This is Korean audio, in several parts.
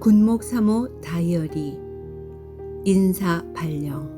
군목 3호 다이어리 인사 발령.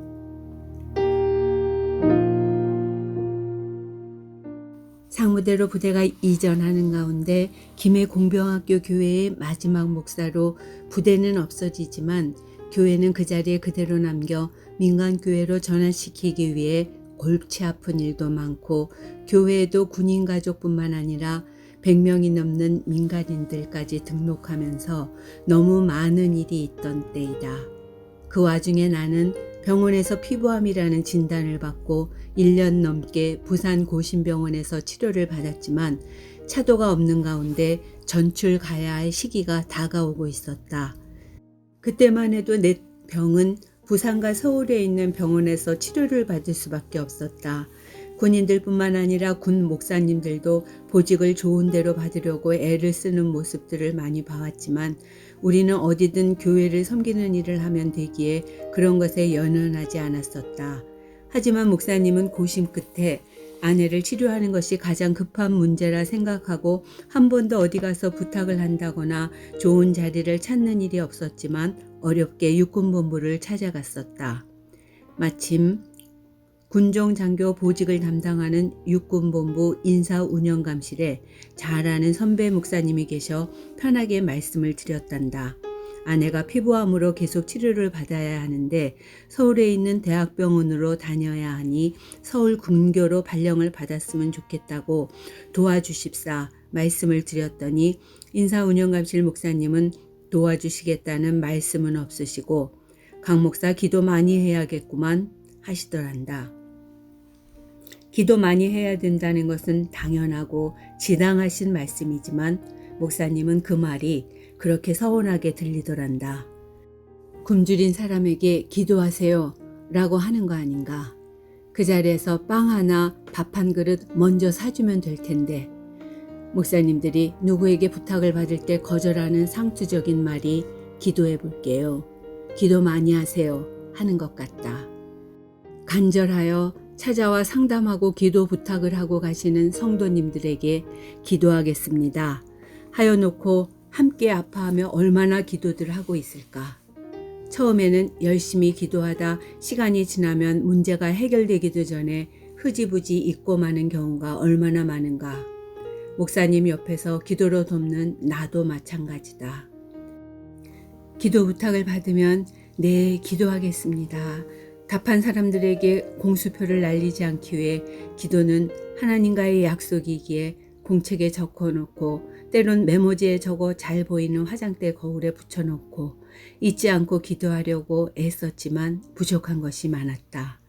상무대로 부대가 이전하는 가운데 김해 공병학교 교회의 마지막 목사로 부대는 없어지지만 교회는 그 자리에 그대로 남겨 민간교회로 전환시키기 위해 골치 아픈 일도 많고 교회에도 군인 가족뿐만 아니라 100명이 넘는 민간인들까지 등록하면서 너무 많은 일이 있던 때이다. 그 와중에 나는 병원에서 피부암이라는 진단을 받고 1년 넘게 부산 고심병원에서 치료를 받았지만 차도가 없는 가운데 전출 가야 할 시기가 다가오고 있었다. 그때만 해도 내 병은 부산과 서울에 있는 병원에서 치료를 받을 수밖에 없었다. 군인들뿐만 아니라 군 목사님들도 보직을 좋은 데로 받으려고 애를 쓰는 모습들을 많이 봐왔지만 우리는 어디든 교회를 섬기는 일을 하면 되기에 그런 것에 연연하지 않았었다. 하지만 목사님은 고심 끝에 아내를 치료하는 것이 가장 급한 문제라 생각하고 한 번도 어디 가서 부탁을 한다거나 좋은 자리를 찾는 일이 없었지만 어렵게 육군본부를 찾아갔었다. 마침 군종장교 보직을 담당하는 육군본부 인사운영감실에 잘 아는 선배 목사님이 계셔 편하게 말씀을 드렸단다. 아내가 피부암으로 계속 치료를 받아야 하는데 서울에 있는 대학병원으로 다녀야 하니 서울 군교로 발령을 받았으면 좋겠다고 도와주십사 말씀을 드렸더니 인사운영감실 목사님은 도와주시겠다는 말씀은 없으시고 강 목사 기도 많이 해야겠구만 하시더란다. 기도 많이 해야 된다는 것은 당연하고 지당하신 말씀이지만 목사님은 그 말이 그렇게 서운하게 들리더란다. 굶주린 사람에게 기도하세요 라고 하는 거 아닌가. 그 자리에서 빵 하나 밥 한 그릇 먼저 사주면 될 텐데 목사님들이 누구에게 부탁을 받을 때 거절하는 상투적인 말이 기도해 볼게요. 기도 많이 하세요 하는 것 같다. 간절하여 찾아와 상담하고 기도 부탁을 하고 가시는 성도님들에게 기도하겠습니다 하여놓고 함께 아파하며 얼마나 기도들 하고 있을까. 처음에는 열심히 기도하다 시간이 지나면 문제가 해결되기도 전에 흐지부지 잊고 마는 경우가 얼마나 많은가. 목사님 옆에서 기도로 돕는 나도 마찬가지다. 기도 부탁을 받으면 네, 기도하겠습니다. 답한 사람들에게 공수표를 날리지 않기 위해 기도는 하나님과의 약속이기에 공책에 적어놓고 때론 메모지에 적어 잘 보이는 화장대 거울에 붙여놓고 잊지 않고 기도하려고 애썼지만 부족한 것이 많았다.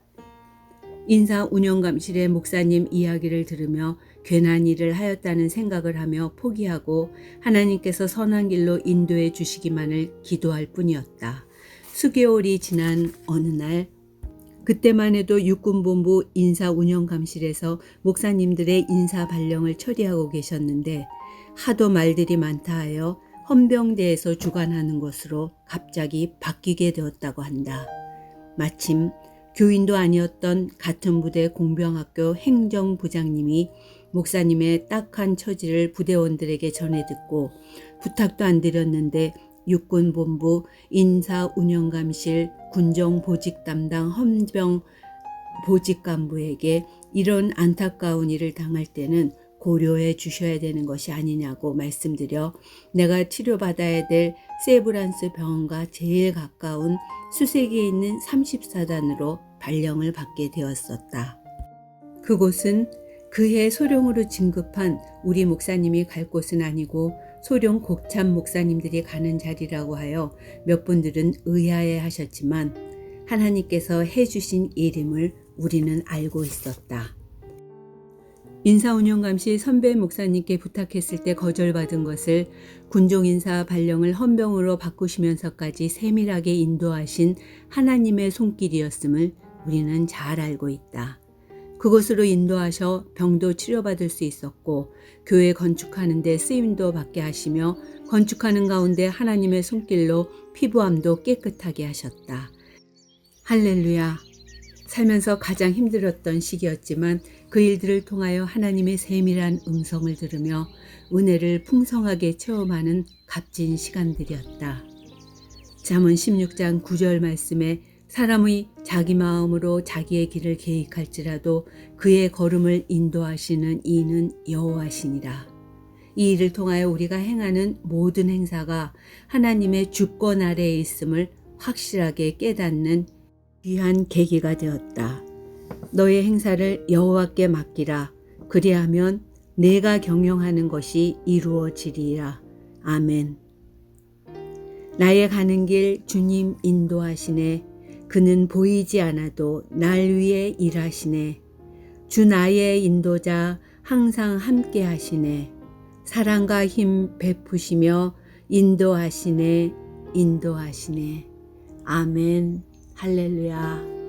인사운영감실의 목사님 이야기를 들으며 괜한 일을 하였다는 생각을 하며 포기하고 하나님께서 선한 길로 인도해 주시기만을 기도할 뿐이었다. 수개월이 지난 어느 날 그때만 해도 육군본부 인사운영감실에서 목사님들의 인사 발령을 처리하고 계셨는데 하도 말들이 많다 하여 헌병대에서 주관하는 것으로 갑자기 바뀌게 되었다고 한다. 마침 교인도 아니었던 같은 부대 공병학교 행정부장님이 목사님의 딱한 처지를 부대원들에게 전해 듣고 부탁도 안 드렸는데 육군본부 인사운영감실 군정보직 담당 헌병 보직간부에게 이런 안타까운 일을 당할 때는 고려해 주셔야 되는 것이 아니냐고 말씀드려 내가 치료받아야 될 세브란스 병원과 제일 가까운 수색에 있는 34단으로 발령을 받게 되었었다. 그곳은 그해 소령으로 진급한 우리 목사님이 갈 곳은 아니고 소령 곡참 목사님들이 가는 자리라고 하여 몇 분들은 의아해 하셨지만 하나님께서 해주신 일임을 우리는 알고 있었다. 인사운영감시 선배 목사님께 부탁했을 때 거절받은 것을 군종인사 발령을 헌병으로 바꾸시면서까지 세밀하게 인도하신 하나님의 손길이었음을 우리는 잘 알고 있다. 그곳으로 인도하셔 병도 치료받을 수 있었고 교회 건축하는 데 쓰임도 받게 하시며 건축하는 가운데 하나님의 손길로 피부암도 깨끗하게 하셨다. 할렐루야. 살면서 가장 힘들었던 시기였지만 그 일들을 통하여 하나님의 세밀한 음성을 들으며 은혜를 풍성하게 체험하는 값진 시간들이었다. 잠언 16장 9절 말씀에 사람의 자기 마음으로 자기의 길을 계획할지라도 그의 걸음을 인도하시는 이는 여호와시니라. 이 일을 통하여 우리가 행하는 모든 행사가 하나님의 주권 아래에 있음을 확실하게 깨닫는 귀한 계기가 되었다. 너의 행사를 여호와께 맡기라. 그리하면 내가 경영하는 것이 이루어지리라. 아멘. 나의 가는 길 주님 인도하시네. 그는 보이지 않아도 날 위해 일하시네. 주 나의 인도자 항상 함께 하시네. 사랑과 힘 베푸시며 인도하시네. 인도하시네. 아멘. 할렐루야.